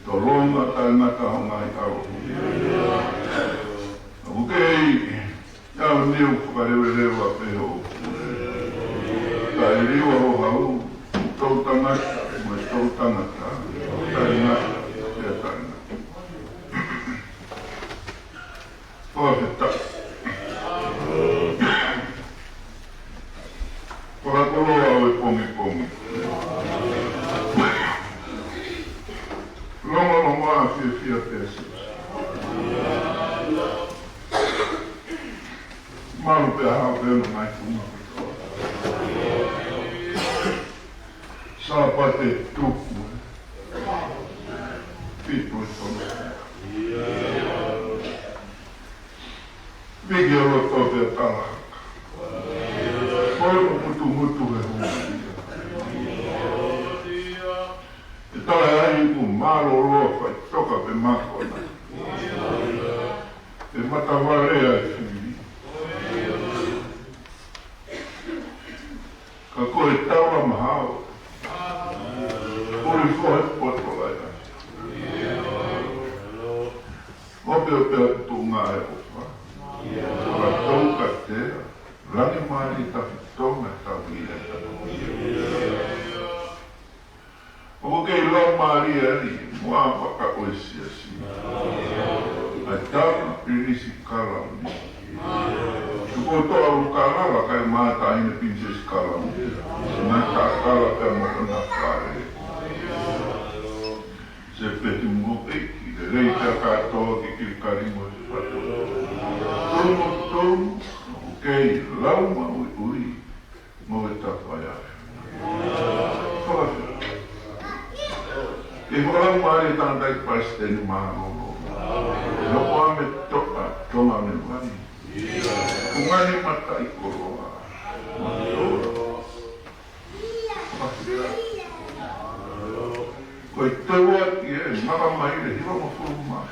Tolonga taimata hongai au. Ukei, tau niu whakarewelewa peho. Tai riwa ho hau, tau tangata, mai tau tangata, taimata, ea taimata. Whakata. Whakakoloa au e pongi pongi. Longa maa fia pesa. Malu pe hao pe no mai kuma. Sapate tuku. Pitu tona. Vigi olo tote talaka. Kono mutu he huu. Tala ai ku malo loa fai toka pe makona. Pe matawarea e whiri. Ka koe taua mahao. Uri fohe poto lai ai. Ope ope atu ngā e opa. Ora tauka tea. Rangi maari tafitonga tau ina tau. O kei lau maari ari, mua waka oisia si. Ai tama pirisi kalauni. Tuko toa ukalala kai maata aina pinses kalauni. Sinai kakala pe mokona kare. Se peti mo peiki, le reita katoa ki kirikarimo se pato. Tomo, kei lau ma ui, mo e tapaiare. Whakawhia. E whalau maari tātai paisteni mārono. E hoko ame toka, tonga me wani. Kungani mata i koroa. Whakawhia. Koe teua ki e, mara mai le hiwa ma furu mai.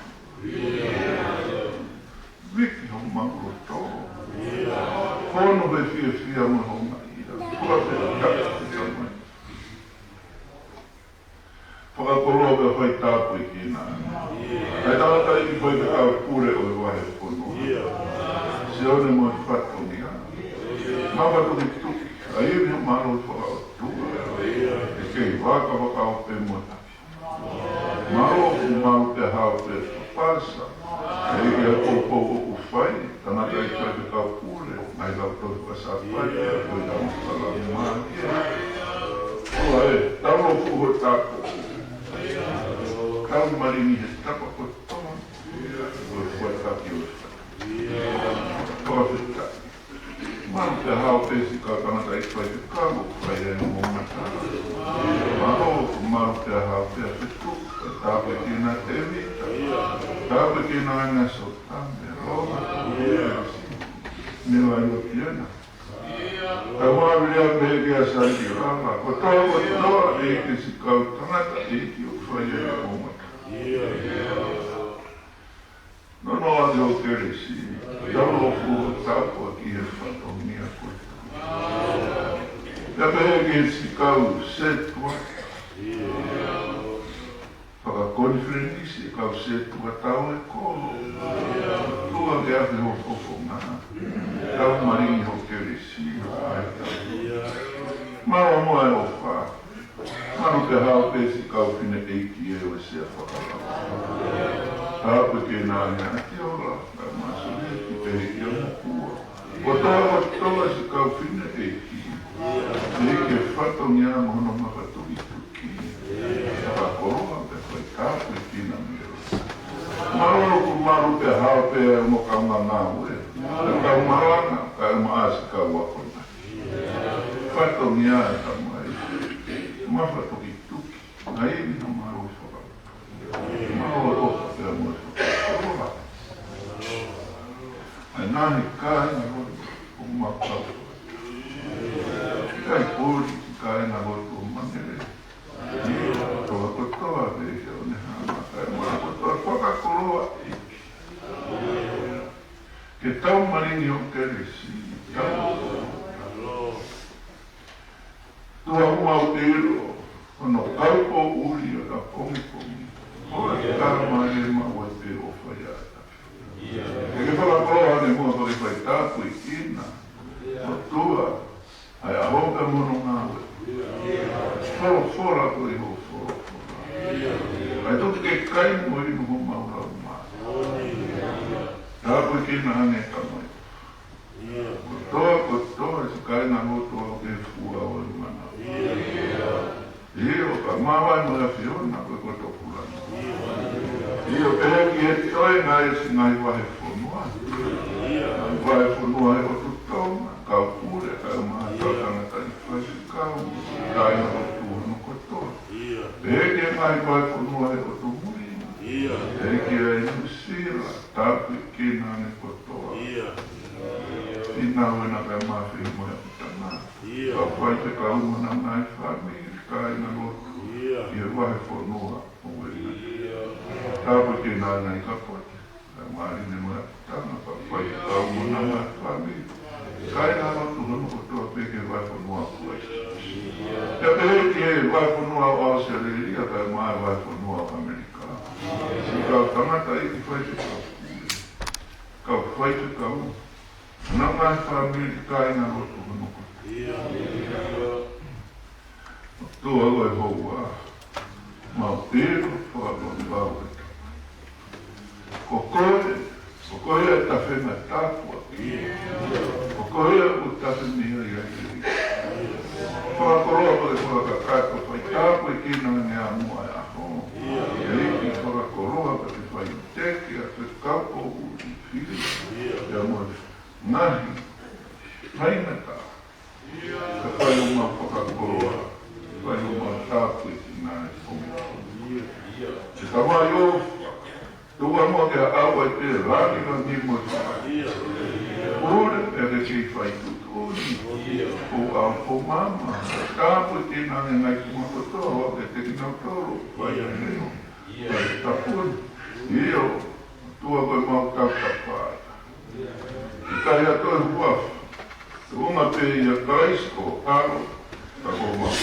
Wiki hau manguro tō. Kono be fia mo hau mai. Whakawhia kaka te mai. Whakakoroa pe whai tāpu i kina. Ai tāta i whai te kau kure o e wahe pono. Se one mo i whatu ni ha. Mawhatu ki tuki. Ai e miho maro i whakao tua. E kei waka wakao pe mo tapi. Maro ku maro pe hao pe whapasa. E ke a kōpō o ku whai. Tanaka i whai te kau kure. Mai lau tau whasa whai. E koi tau whakala maa. Oa e, tau fuho tāko. Kau marini he tapa ko toma. Oi fua taki o whakawhita. Manu te hao pesi ka kanata i whai te kago. Whai e no mongata. Maru te hao pea whitu. E tāpe kina te vita. Tāpe kina anga so tame. Roga. Mewa i o kiena. Ai wāwirea pēke a santi rama. Ko toa e ke si kau tangata e ki o whai e o mata. No a te o kere si. Tau o fua tāpua ki he whatongia koe. Pea pēke si kau setua. Whaka konferenisi e kau setua tau e kolo. Tua ke ape ho fofo ngā. Tau maringi ho kere si. Maua moa e o wha. Manu te hao pēsi kau whine eiki e o e sea whakarama. Tāpe ke nā ngā te ora. Kai maso ne ki pehe ki o mokua. Ko toa si kau whine eiki. Eiki e whatongi a mono mawhatu i tuki. Whakakoroa pe whai tāpe kina mero. Maroro ku maru te hao pēe mo kaunga ngā ue. Kau maranga, kai maasi kau wakona. Whatongi a e tamai. Mawhatu ki tuki. Ngai e mina maru i whakakoroa. Maru o pēe mo e whakakoroa. Ai nāni kāi na roi o makau. Kai pōri ki kāi na roi o manere. Toa kotoa vehe o ne hama. Kai mora kotoa whakakoroa eki. Ke tau maringi o kere si. Tau. Tua hua o te iro. Ono kaupo uri o la pongi pongi. Hoi kama e maua te o whaiata. E ke whakakoloa ne mua whare whai tāpu I kina. O tua, ai a honga mono ngāwe. Whoro whora ko I ho whoro whora. Ai toki ke kaimu I nuho maura o maa. Tāpu I kina ane kamai. Ko toa se kaina hoto au ke fua o I mana. Io, mamma non è fiona, quel topulano. Io, perché oi ngai si ngai vai fonua. Vai fonua e tutto, calcure, ma tocana tai faz cal, dai no turno cotto. Perché mai vai fonua e tutto muri. Perché è musila, tapi che non è cotto. Ina una kama filmo ya tana. Papai te kauma na nai família. Kai na lotu, I wahe whanua o wena. Tāpua ke nāna I kapote, maari ne mea tana, papai kau mona ngā whami. Kai nā lotu hanu kotoa peke wahe whanua kua. Ia pehe ki e wahe whanua o Australia, kai maa wahe whanua o Amerika. Si kau tangata I ki whai te kau. Kau whai te kau. Nā ngā whami kai nā lotu hanu kotoa. Tua oi hoa, mau pēru whakon wāweta. Kokoe e tawhena tāpua ki. Kokoe e tawhenia I airi. Whakoroa pare whakakaka whai tāpua I kina ngā mua e aho. E iki whakakoroa pare whai teki a te kaupo uri whiri. Ia mua ngahi, hainata. Ka whai uma whakakoroa. Vai uma tápua I nā e komi. Se kawa yo, tua mo te awa I te rāni ka nimo I Ure e re si whai tutuni. O au po mama. Tāpua I nā e ngai kuma kotoa, e te kina toro. Vai a neno. Vai tapun. Io, tua koe mau tauta whāta. I kai ato e huafu. Unga pe I a kaisko, aro. Ta ko mau.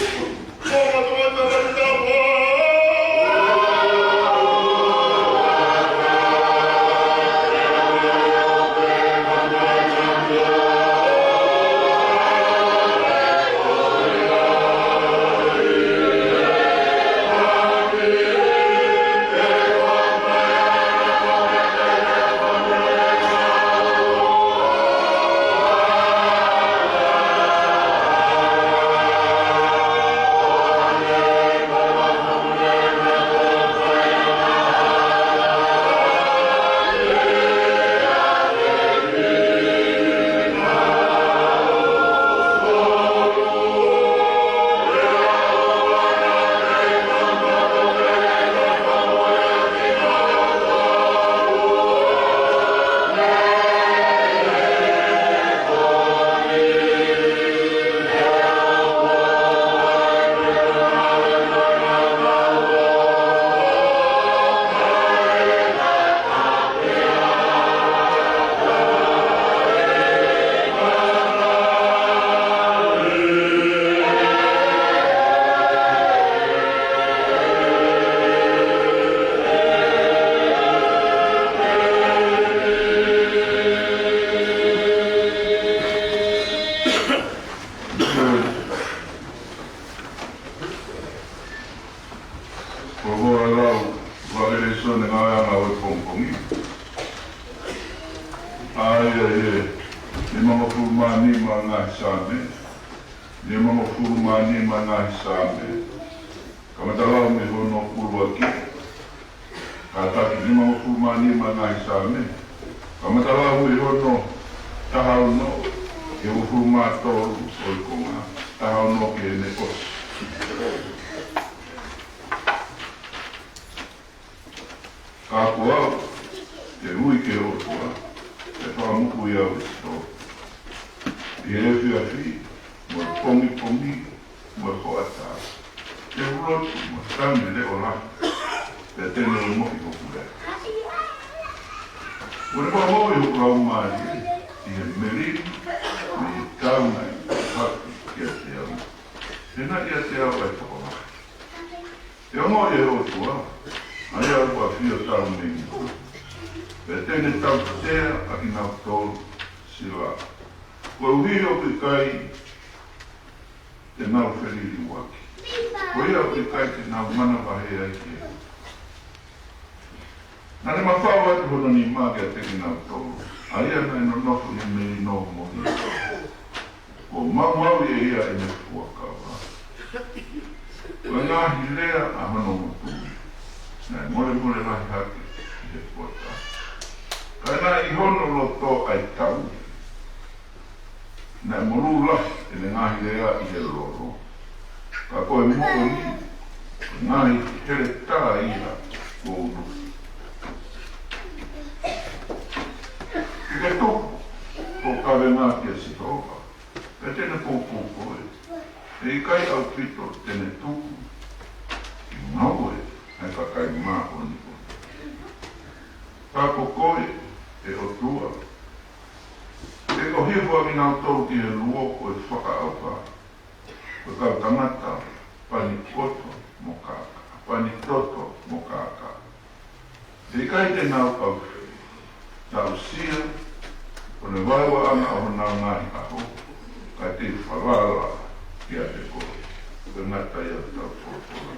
Te amo e o tua. Ai au a fio tau nei. E tēne tau tea a ki nau tōru sila. Ko uhi o ki kai te nau wheriri waki. Ko ia o ki kai te nau mana wahe ai ki e. Nane ma whaua te hono ni māke a te ki nau tōru. Ai ana ino nofu ni mei no mohi. Ko mau e ia e me fuakawa. Ko ngāhi lea a hano motu. Nai mole lahi hake i he puata. Ka nā i hono lo tō ai tau. Nai moru lahi e le ngāhi lea i he loro. Ka koe moko ni, ngāhi here tā ia o unufi. I ke tuku, ko kawe ngā kia si tōka. E tēne pōpō koe. E i kai au pito tēne tuku. I ngau e, ai ka kai mā o niko. Tāko koe e o tua. E ko hiwa ki ngau tōru ki he luo ko e whakaauka. Ko kau tangata, pani koto mo kāka. Pani toto mo kāka. E i kai te nau au tau sia, o ne waiwa ana o nā ngāhi aho. Kai te whawala ki a te koe. Ko ngata ia tau pōpōra.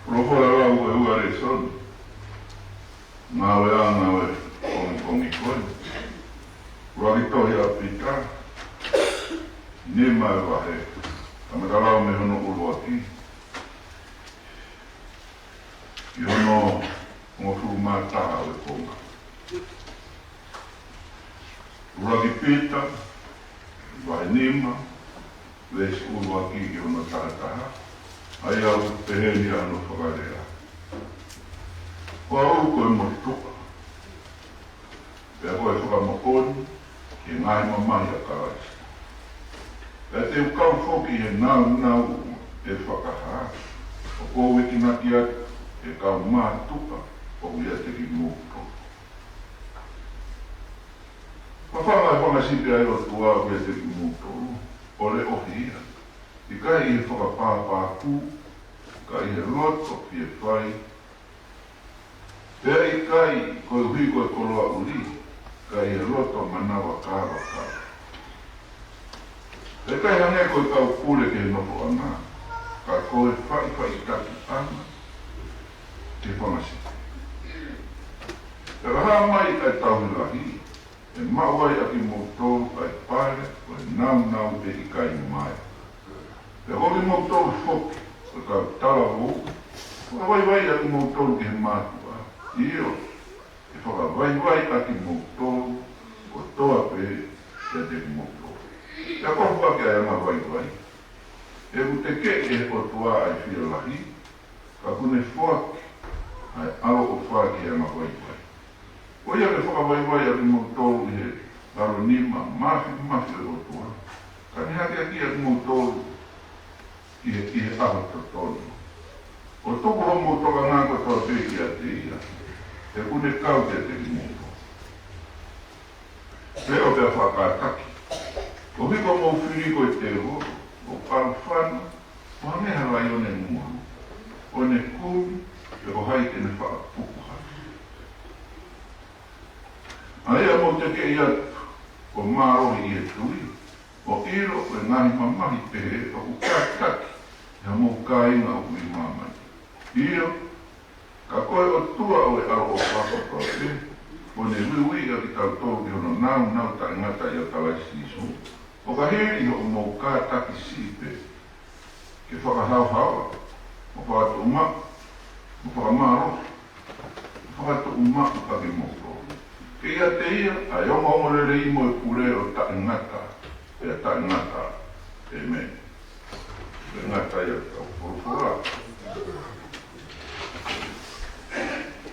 Rohola lau e ua re sonu. Ngāwe a ngāwe kongi koe. Waki tohi a pita. Ni mai wahe. Tamata lau me hono urua ki. I hono ngofuru mātaha o e konga. Waki pita. Wahe nima. Leis urua ki i hono tahataha. Ai au peheni anu whakarea. Ko au koe mo tuka. Pea koe whakamokoni ki ngai mamahi a karaisi. Pea te ukau whoki he nau e whakaha. O koe ki naki atu e kau maa tuka o uia te ki mūto. Whawhanga e whangasipe ai o tua uia te ki mūto. O le ohi ia. I kai i he whakapāpāku, kai i he roto ki e whai. Pea i kai koe hui koe koloa uri, kai i he roto manawa kāra kāra. Pea kai hange koe kau kure ke he nopo ana, ka koe whai taki ana, te whamasi. Pea raha mai kai tauhi rahi, e mauai aki mō tōru kai pāre, koe nau te i kai mai. Pea hoki mō tōru whoki, koe kau tala hou, koe wai aki mō tōru ki he mātua. Io, e whakawai aki mō tōru, ko toa pe te te mō tōru. Pea kohu aki ai anga wai. E ku te ke e o toa ai whira lahi, ka kune whaki, ai alo o whaki anga wai. O ia me whakawai aki mō tōru i he laro nima, mafi o toa. Ka ni hake aki aki mō tōru, i he aho tonu. O tuku homo toka ngāko toa peki a te ia, e kune kau te te mūto. Peo pia whakataki. O hiko mō whiriko i te horo, o parwhana, o hangeha rai o ne mūru, o ne kumi, e o haike ne whakapukuha. Aia mō te kei atu, o mārohi i e tui, o iro o e ngahi mamahi pehe, o ukataki, ia mō kāinga o kui māmai. Io, ka koe o tua o e aro o whakatoa te, o ne hui a ki tau tōru ki hono nau ta ingata i a talaisi iso. O ka heri o mō kātaki sipe, ke whakahau, o whakatu umaku, o whakamaro, o whakatu umaku ka ki mō tōru. Ke ia te ia, a yonga omorere imo e pure o ta ingata, e ta ingata, e me. Ngata ia tau purupura.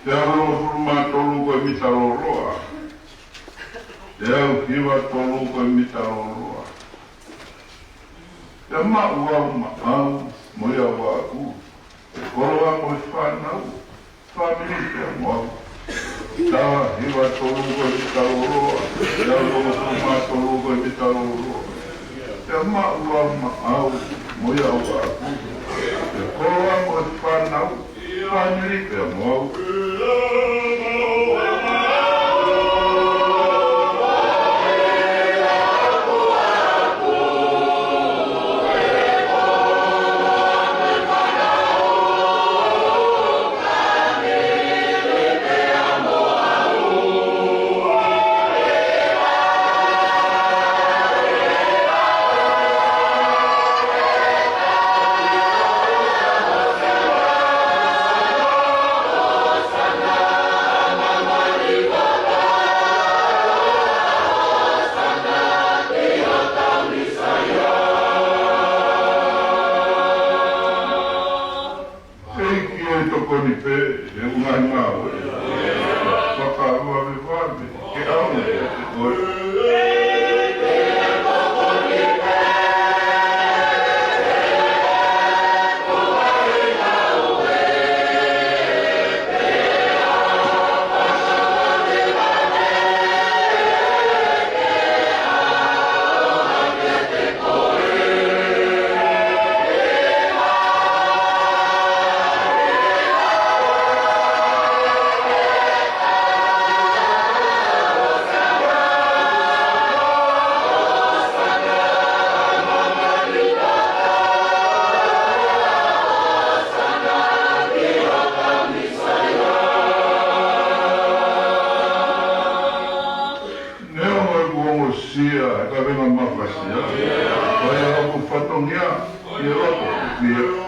Te aro furuma tolu koe mitaroroa. Te au hiwa tolu koe mitaroroa. Te mau au, moia waku. Te koroa moe whanau, whamini te mau. Tawa hiwa tolu koe mitaroroa. Te aro furuma tolu koe mitaroroa. Te mau, moia waku. Te koroa moe whanau, whamini te mau. venga mapasia. Vai a ku fatongia, e roko, e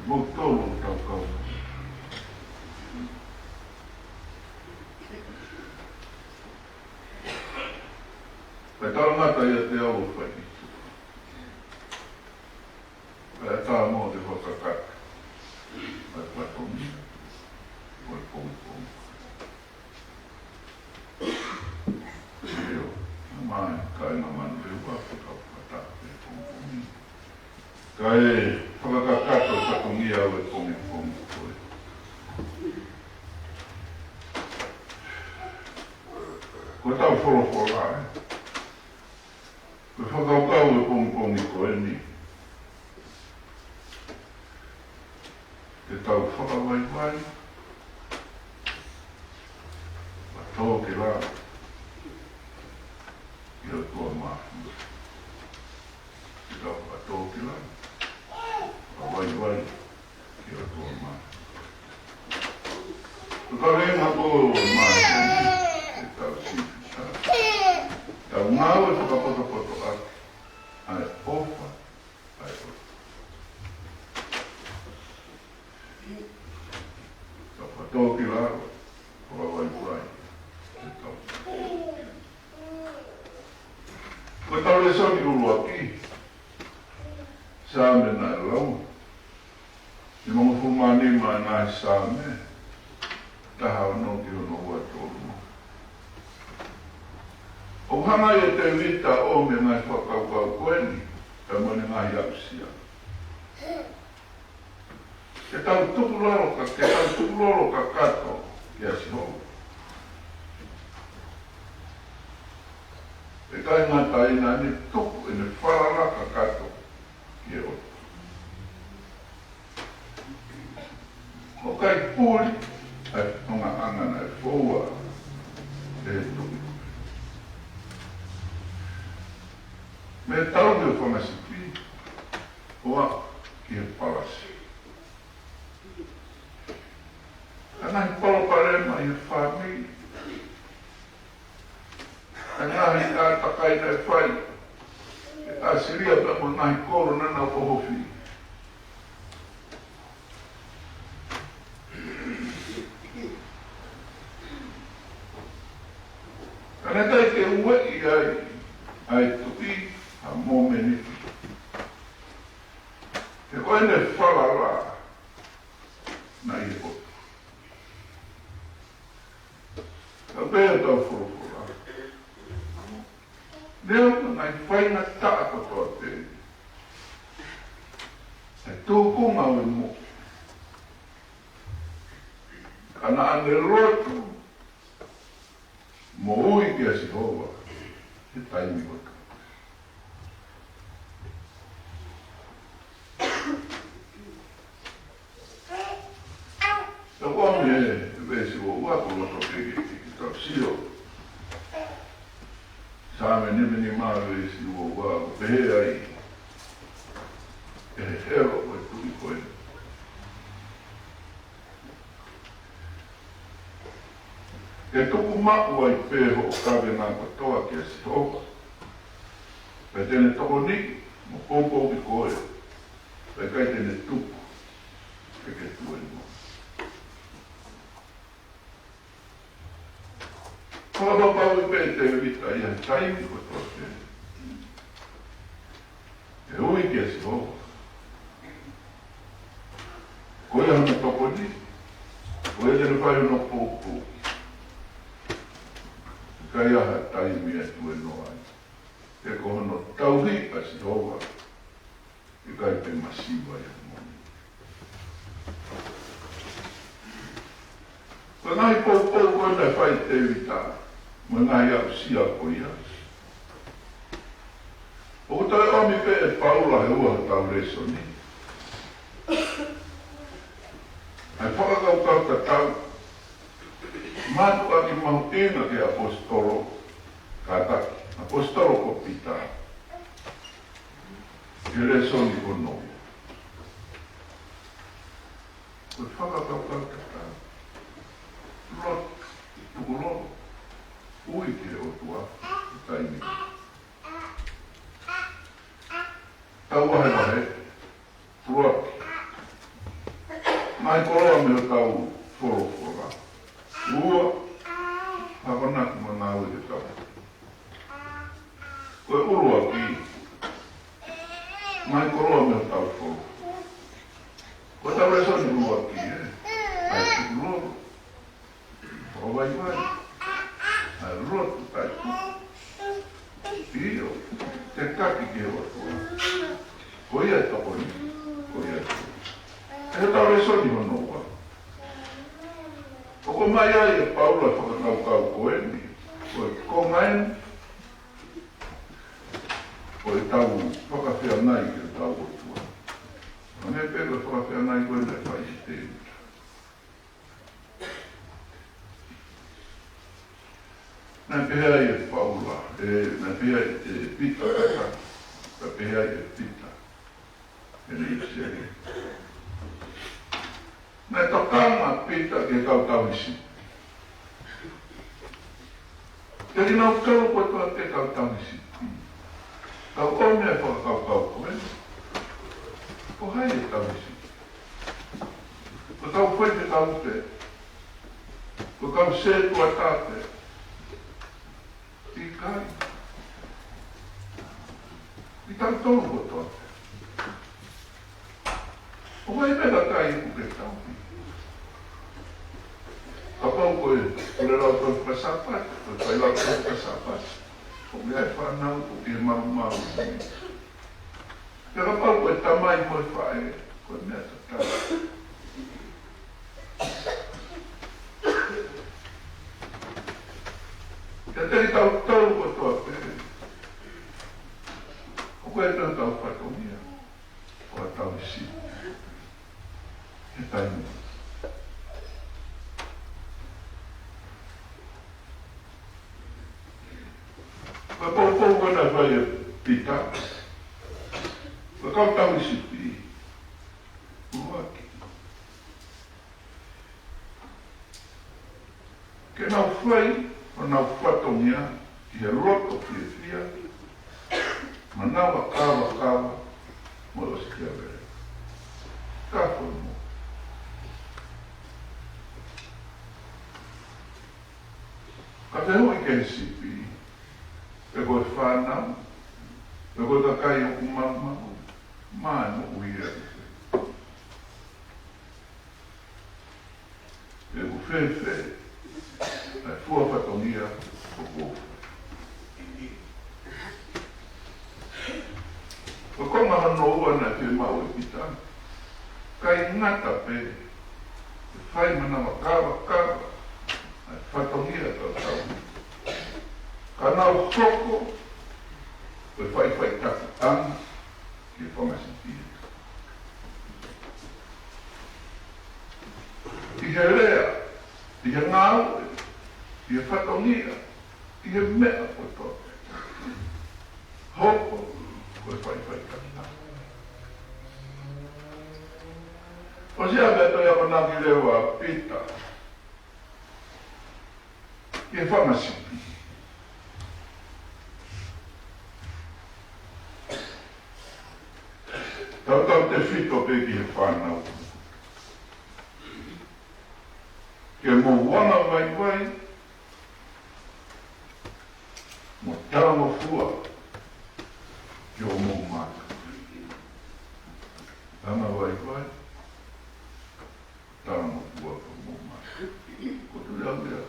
Voltou tau kau. Vai tau ngata ia te au whai. Vai tā mō te whakakata. Vai patongi. Vai pōpō. Reo. Mai, kai ngā manu reo wāwhika whakata. Pōpō. Kai whakakata patongi au e pōpō. Ko tau whorowhora e. Ko whakaukau e pōpō koe ni. Te tau whakawaiwai, ma tō ke rā, i o tua māhu. Te tau ma tō ke rā, waiwai, i o tua māhu. Ka renga ko māhu, te tau siwhita. Tau ngāu e whakapoto ake, ai ofa, ai ofa. Tō ki raro, kua waiwai, te tau. Ko tau le soni uru aki, sāme nai lau. I mongo fumani mai nai sāme, taha no ki hono ua tōru. O hanga e te vita o me ngai whakaukau koeni, e mone ngai apsia. Ke tau tukuloro ka kato ki a si hou. E kai ngata ina ni tuku e ne wharara ka kato ki e oto. O kai pūri, ai tonga angana e fōua e tuku. Me tau me whamasipi, oa ki e palasi. Anai paloparema i whāmi. Anai tātakai nei whai. E asiria pe mo nai koro nana pohofi. Anai tai te ue i ai tuki a mōmeni. E koe ne whalara na i o. Ka pēr tau whorowhora. Leo ngai whainga taa katoa te. E tūkunga o mo. Kana ane rotu. Mo ui ki a si hoa. He taimi kota. Ka wame e vesi o wako loto keke. Sio. Sāme nimeni māwe e si ua wāko pehe ai. E hero o e tui koe. E tuku maku ai peho o kawe ngā katoa ki a si hoka. Pai tēne toko niki, mo kōpō ki koe. Pai kai tēne tuku. Ke tue mo. Whakapapau i pēr te vita i a taimi ko tō te. E ui ki a si hoa. Koe hana toko ni. Koe tēne whai no pōpō. Kai aha taimi e tue no ai. E ko hono tauhi a si hoa. E kai te masiwa i a moni. Ka ngai pōpō koe nei whai te vita. Mă ngai au sia ko ia. O tai ami pe e Paula he ua tau reso ni. Ai whakakau kau ka tau. Mātu aki mahu ina ke apostolo. Ka taki. Apostolo ko pita. He reso ni ko no. Ko whakakau kau ka tau. Lot. Tuku lono. ui ke o tua, taimi. Tau wahe, tuaki. Mai koroa me o tau whorofora. Ua, hawanaki mana au e tau. Koe urua ki. Mai koroa me o tau whoro. Koe tau reso ni urua ki, Ai ki urua. O vai vai. Ai urua tu tai tu. Io, te kaki ke o tua. Koe ia toko ni. Koe ia toko. E tau reso ni hono wa. O ko mai ai e Paula whakakau koe ni. Koe kongain. Koe tau whakawhia nai ke tau o tua. Ane pēka whakawhia nai koe nei whai i tēnu. Nai pēhea i e Paula. Nai pēhea i e Pita kaka. Nai pēhea i e Pita. E nei sere. Nai tokanga Pita ke kau tau isi. Keri nau kau koe toa te kau tau isi. Kau ome e whakakau koe. Ko hai e tau isi. Ko kau koe te kau te. Ko kau se tua tāte. I kai. I tau tau ko toa te. O mai mera kai i kuke tau. Ka pau koe, kore rau tau kasapat, koe pai lau tau kasapat. O mea e whanau, o ke mau. Ka pau koe tamai koe whae, koe mea tatau. Ka teri tau ko toa te. O koe tau whatomia, o a tau isi. He tainu. Ka pau kona vai e Pita. Ka kau tau isi pi. Uaki. Ke nau whai, o nau whatongia, ki he roto whia. Ma nawa kawa, mo o si kia vere. Ka koe mo. Ka te hui ke sipi, e koe whanau, e koe kakai o kumama, mai mo uia te. E ku whewhe, e fua whatongia o kofu. O konga hano ua na te mau e Pita, kai ngata pe, e whai mana kawa, e whatongia tau. Ka nau hoko, e whai taku ki e whamasitia. I he rea, i he ngau, i he whatongia, i he mea koe toa. Hoko, koe whai taku. O sea me toi ako naki lewa Pita. I he whamasitia. Tau te whito pe ki he whanau. Ke mo wana vai, mo tama fua, ki o mo maka. Tama vai, tama fua ki o mo maka. Ko tu lea,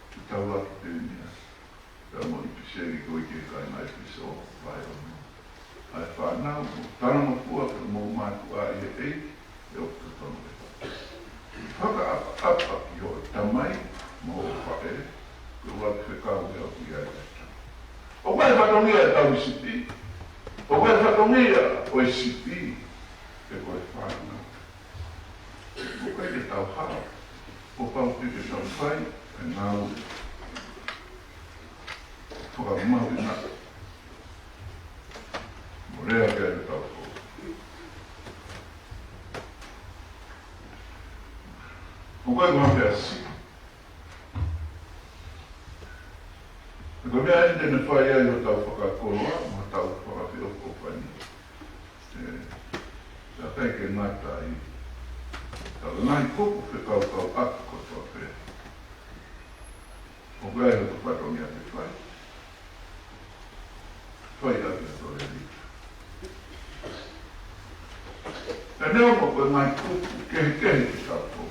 ki tau laki te unia. Ka mo i piseri ko i ke kai mai piso, vai o mo. Ai whanau, tama fua ki o mo maka a i e o te tonu e. Whaka apa ki o tamai, mo o whae, ko wak whekau e au ki ai ata. O kai whatongia e tau sipi, o kai whatongia o e sipi, e koe whanau. O kai ke tau hao, o pau ke tau whai, e nau, whakamau i nā. Mo rea ke e tau hao. O kai ngā pia si. whai ai o tau whakakoloa, ma tau whakawhioko whani. Sa kai ke ngata i. Tau nai kuku whekau aku kotoa pēr. O gai o tu whatongia te whai. Whai ake a tore rita. E neo mo koe ngai kuku kehi ki tātou.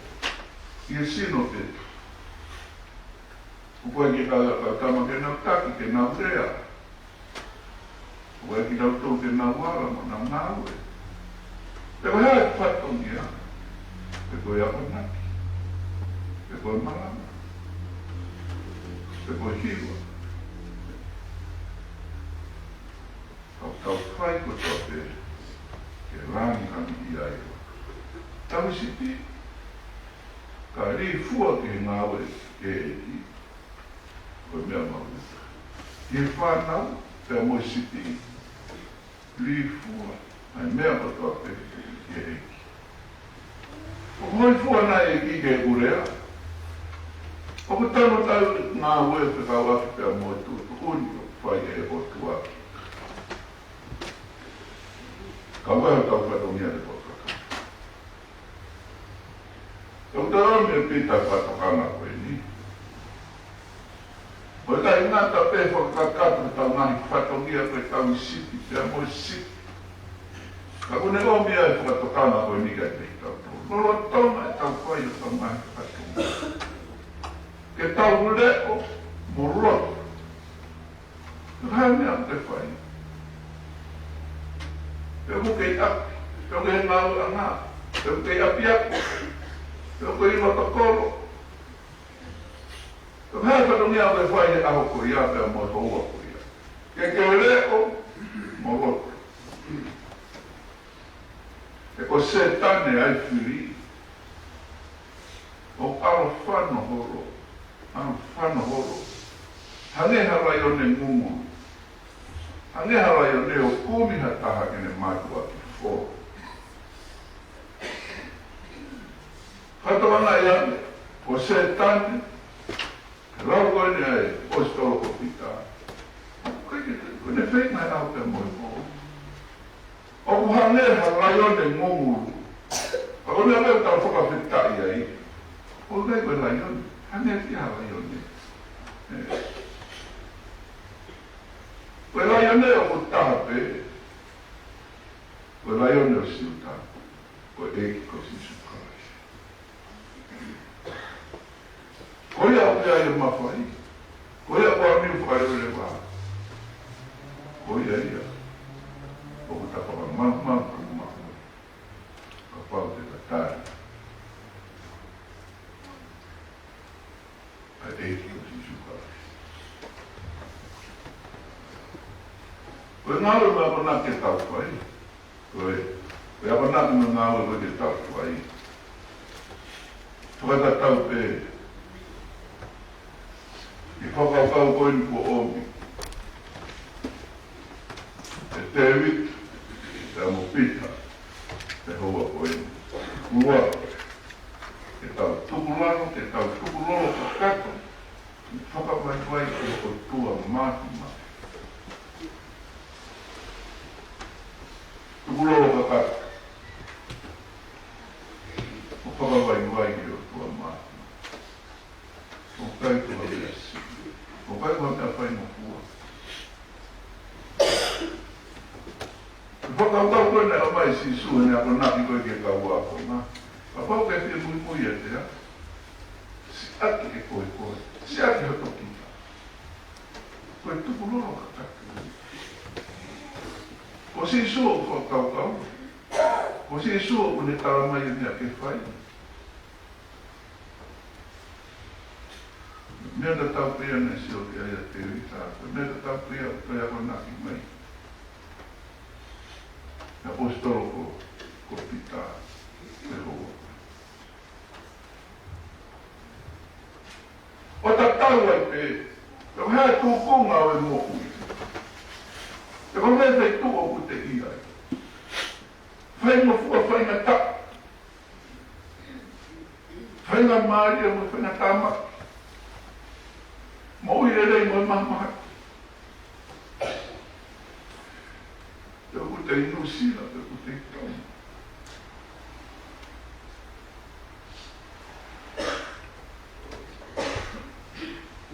I e sino te. O koe ki ka tama ke nau taki ke nau rea. O koe ki nau tō ke nau wala mo nau ngāue. Te waha e whatongia. Te koe apanaki. Te koe malama. Te koe hiwa. Tau whai ko tō te ke rāni kami i aiwa. Tau siti. Ka ri fua ke ngāwe ke eki. Koe mea mauta. Ke whanau te mo siti. Ri fua. Ai mea matoa ke eki. O hoi fua na eki ke urea. O ko tano tau ngā ue te kau aki pia mo tu. Uni o whai e o tu aki. Ka waha tau whatongia te potaka. Tau taro me pita whatokanga koe ni. O ta ingata pe whakakatu tau ngani whatongia koe tau i siti, pia mo i siti. Ka kune o mea e whakatokanga koe ni kai te tau tau. Lolo tona e tau whai o tau ngani whatongia. Ke tau leo mo roto. Ka mea te whai. Te mo kei api, te mo kei ngāu a ngā, te mo kei api ako, te mo kei mata koro. Te mo hea whatongia au e whai e aho ko ia pia mo e hoa ko ia. Ke leo mo roto. E ko se tane ai whiri. O aro whano horo. Hange harai o ne ngungu. Hange harai o ne o kumiha taha ke ne mātua ki fō. Whatoanga i ane, o se tane, ke rau koe ne ai, o stolo ko pita. Koe ne whenga e au te moe fō. O ku hange harai o ne ngungu. Ako ne ame tau whakawhitai ai. O nei koe lai o ne, hange ti harai o ne. Koe lai ane o ko taha pe. Koe lai ane o siu taha. Koe eki ko sisu karai. Koe au te ai o mawhai. Koe au a miu whai o le wā. Koe ai a. O ko tapaka mau. Ka pau te tatari. Ai eki ko sisu karai. Koe ngāwe me apana ke tau whai. Koe apana ke me ngāwe me ke tau whai. Whakata tau pe. I whakakau koe ni ko omi. E te wit, te amo pita, te hoa koe ni. Mua koe. Ke tau tukulano, ke tau tukulolo ka kato. I whakawai koe o tua māti. Tukulolo ka kata. O whakawai ki o tua māti. O kai tua lesi. O kai tua mea whai no kua. Whakawau koe nei o mai si suhe ne ako naki koe ke kau ako ngā. Ka pau kai pia mui e te ha. Si aki e koe. Si aki ho toki. Koe tukulolo ka kata. O si suo ko kau. O si suo ko ne taramai e mea ke whai. Mea ta tau pia ne si o ke aia te rita. Mea ta tau pia o kai ako naki mai. Na postolo ko pita te hoa. O ta tau ai pe. Te hea tūkonga o e mo ui. Te kongei te tuko ku te iai. Whainga fua, whainga ta. Whainga maari mo whainga tama. Mo ui rei mo e mahamaha. te inu sila pe ku te tau.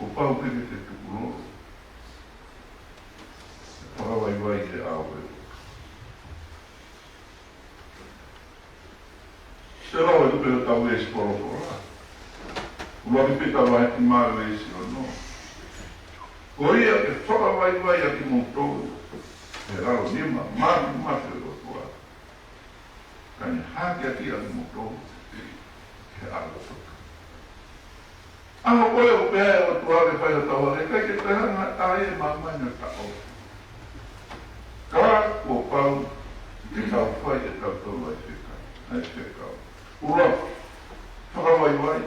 O pau peke te tukuloro. E whakawai wai te awe. Se rau e tupe o tau e si porofora. Ua ki pita wai ki maru e si o no. Ko ia ke whakawai wai a ki moutou. E rau nima, maru mate o tua. Kani hake a ki a ki moutou. He ala toka. Anga koe o pēa o tua ke whai o tau e kai ke te hanga tae e mamanya tau. Ka o pau te tau whai e tau tau ai whekau. Ai whekau. Ura, whakawai wai.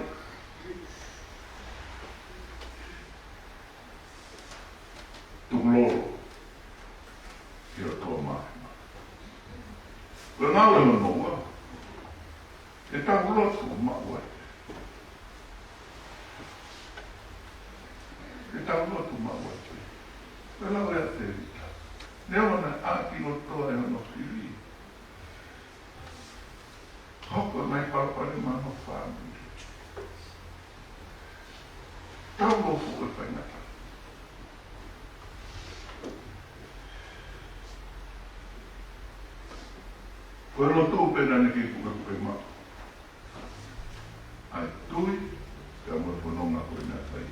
Tukuloro. Ki o toa mahima. Koe ngau e manoa. E tau lotu o maua. E tau lotu o maua. Koe lau e a te rita. Nea wana aki o toa e hono whiri. Hoko mai parapare mano whānui. Tau lofu e whaingata. Koe no tū pēna ni ki kuka kuka mā. Ai tui, te amoi whanonga koe nā whai.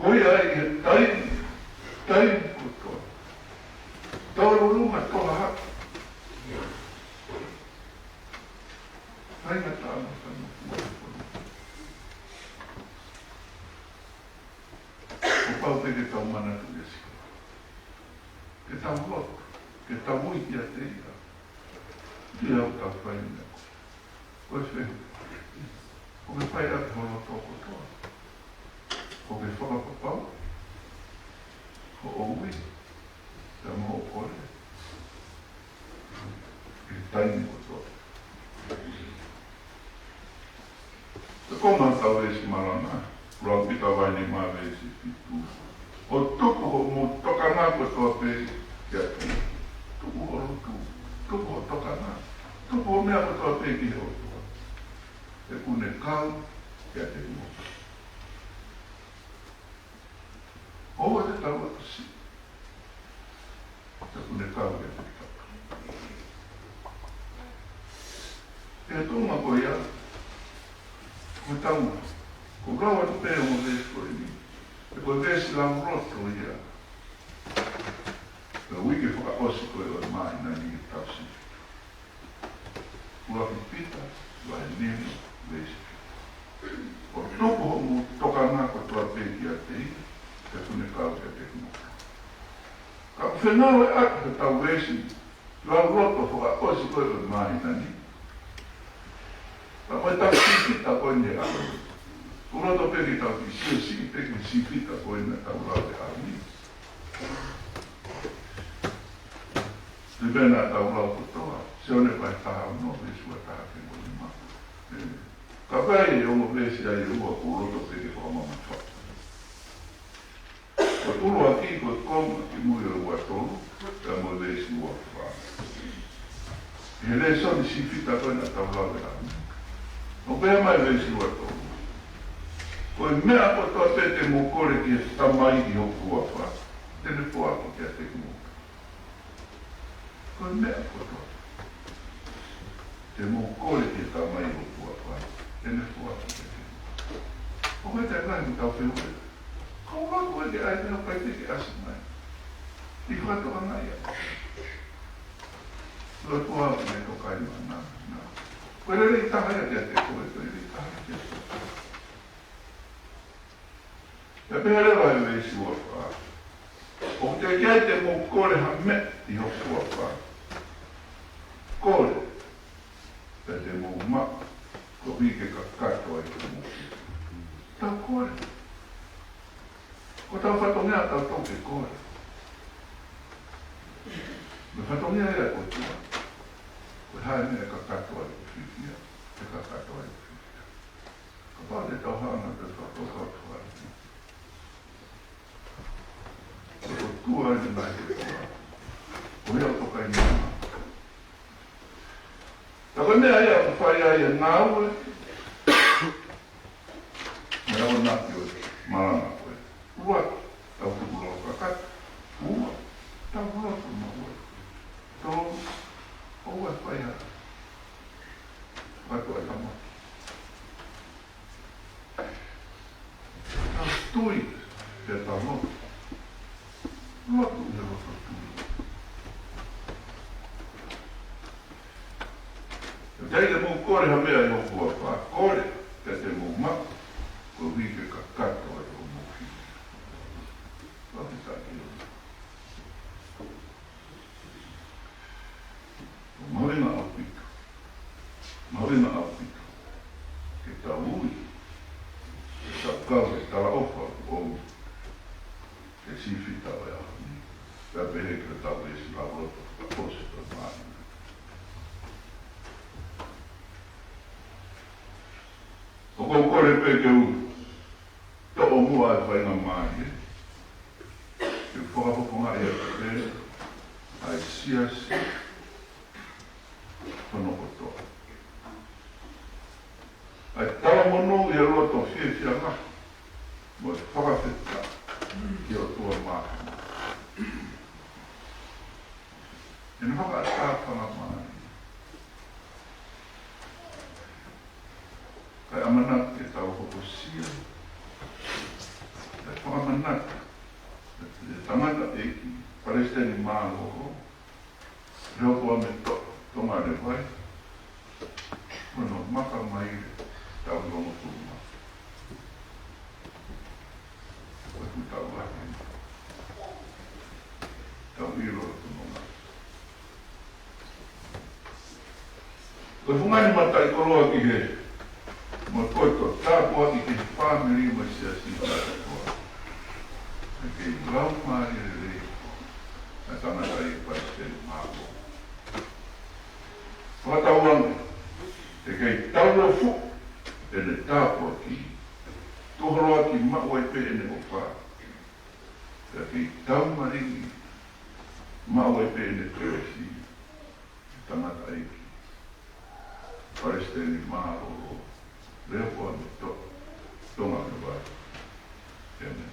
Koe ai e tai kutoa. Tau runga toha haka. Whainga tāna tāna kua whanonga. O pau te ke tau mana tu e sika. Ke tau lotu, ke tau uiti a te ia. Ki au tau whainga. Koe whenga. O ke whai ati hono toko toa. O ke whakapapau. Ko oui. Te maho kore. Ke taini o toa. Te koma tau e si marana. Rau pita vai ni mawe e si pitu. O tuku ho mo toka nā ko toa pe kia ki. Tuku ho rutu. Tuku ho toka nā. Tuku ho mea ko toa pe ki ho toa. E kune kau kia te mo. Owa te tau atu si. Te kune kau kia te kau. E tōma ko ia. Ko tau. Ko rawa tu pēo mo vesi koe ni. E koe vesi lau roto ia. E wiki whakaosi koe o mai na ni e tau si. Ua ki pita, vai nini, vesi. O tuku ho mo toka nā ko toa pēki a te i, te kune kau kia te kumuka. Ka whenau e atu he tau vesi, lau roto whakaosi koe o mai na ni. Ka koe tau si pita koe ni a. Ura to peki tau ki sio si peki si pita koe na tau rau te auni. Te pēnā tau rau kutoa, se one pai taha no vesua taha ke moni ma. Ka pai e ongo vesi ai ua uro to peki whakamama wha. Ko turu aki ko konga ki mui o ua tolu, ka mo vesi ua wha. He le soni si pita koe na tau rau te auni. No pēr mai vesi ua tolu. Koe mea ko toa te te mo kore ki e tamai i hoku a wha. Tene poa ko kia te mo. Koe mea ko toa. Te mo kore ki e tamai i hoku a wha. Tene poa ko kia te mo. O koe te ngai mi tau whiu e. Kau rā koe ke ai tena pai te ke asi mai. I whatoa ngai a. Lua tua ki me tokai ma nā. Koe rere i tahai a kia te koe. Koe rere i tahai a kia te koe. E pēre vai vei si ua wha. O te kiai te mō kore ha me i hoku ua wha. Kore. Pe te mō ma. Ko hike ka katoa i te mō. Tau kore. Ko tau whatongea tau toke kore. Me whatongea ea ko tua. Ko hae mea ka katoa i te whiwhia. Te ka katoa i te whiwhia. Ka pāte tau hanga te whatoka o tuare. tua ni mai te kua. O hea toka i nana. Taka mea ia ku whai ai e ngā ue. Mea o naki o marana koe. Ua, tau kukulo kakata. Ua, tau kukulo tu maua. Tau, oua whai ai. Whai koe tamo. Tau tui, te tau no. Lotu i roto tui. Tei te mō kore ha mea i o kua wha kore, te mō mako, ko wike ka katoa i o mō ki. Whafi tāki o. O mawina au pito. Mawina au pito. Ke tā ui. Ke tā kau e tala ofa o ke siwhi tawa e ahu ni. Pea pehe ke tawa e si la roto, ka pose ta maani. O kou kore pe ke u to o mua e whainga mai e. Ke whakapoponga e a te ai siasi tono kotoa. Ai tawa mono i a roto fie fia ngā. Mo e whakawheta ki o tua maa. E na haka a tāwhanga mai. Kai amanat ke tau hokosia. Kai whakamanat. E tangata e ki Palestini mālo. Reo kua me tonga re vai. Kono maka mai tau longo tuma. Koe ku tau hake. Tau iro tunonga. Koe whungani matai koroa ki he. Mo koe to tāpua ki ke whāmiri ma sia si tāta koa. E ke lau maari e rei, a tangata i Palestini māko. Whakatauanga, e kei taura fu, e ne tāpua ki, tohoroa ki maua e pe e ne o whā. E kei taumaringi, maua e pe e ne tuesi, e tangata i ki. Palestini māko. Leo kua me to, tonga me vai. Amen.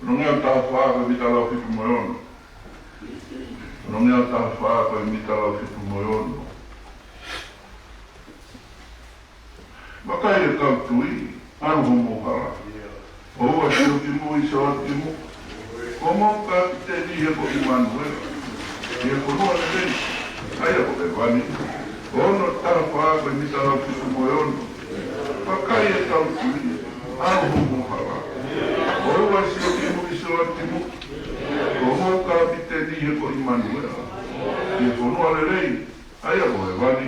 Non è un tal fatto di tal officio moiono. Non è un tal fatto di tal officio moiono. Ma kai e kau tui, anu homo hara. Oua si o timu i se o timu. Komo ka te ni he ko Immanuel. He ko noa ne teni. Aia ko te wani. Ono tara wha koe mi tara fitu mo ono. Pakai e tau tui. Anu homo hara. Oua si o timu i se o timu. Komo ka te ni he ko Immanuel. He ko noa ne rei. Aia ko te wani.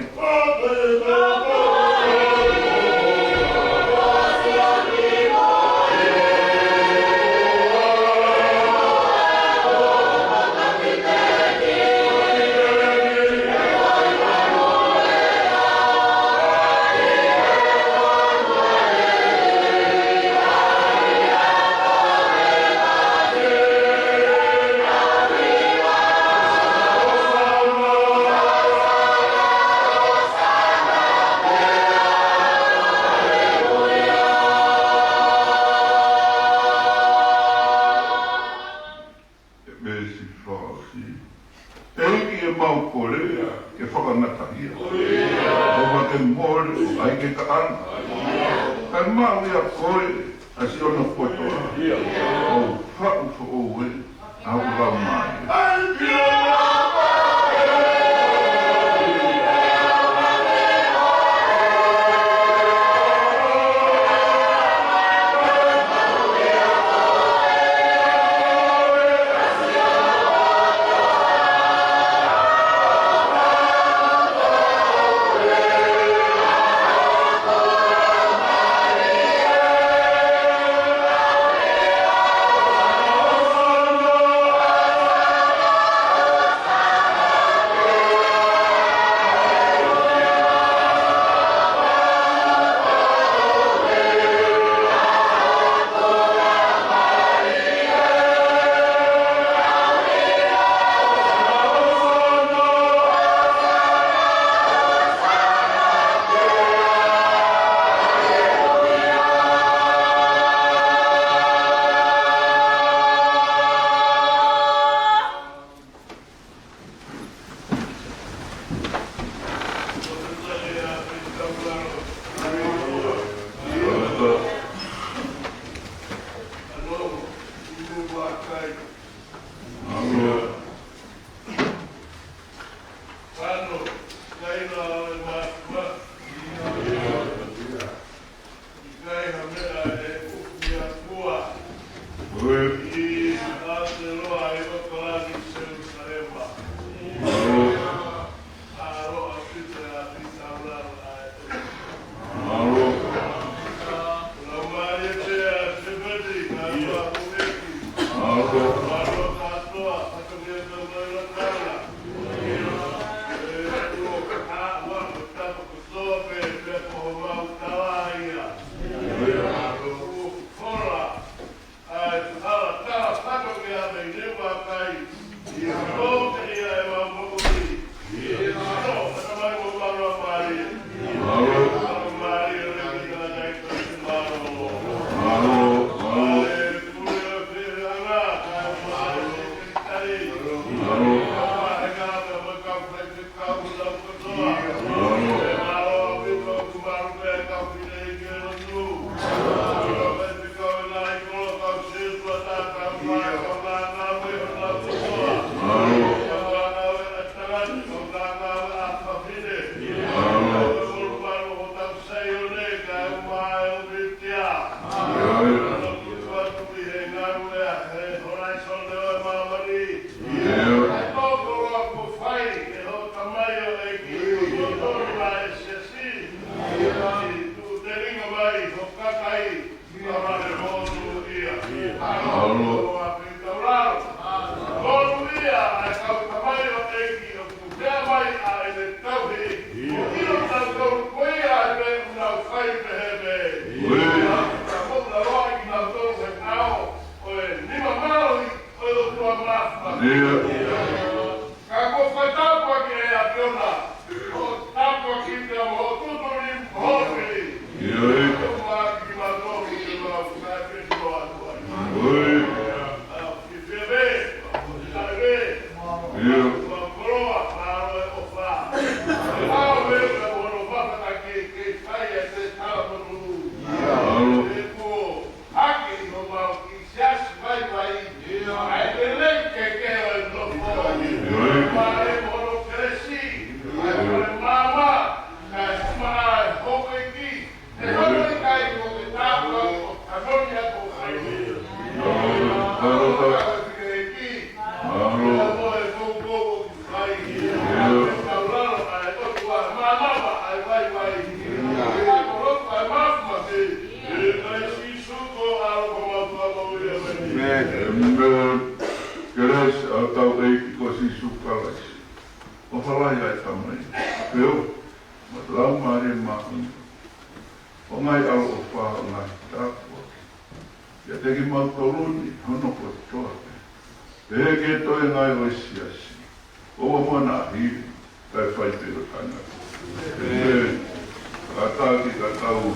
Kata ki kata u,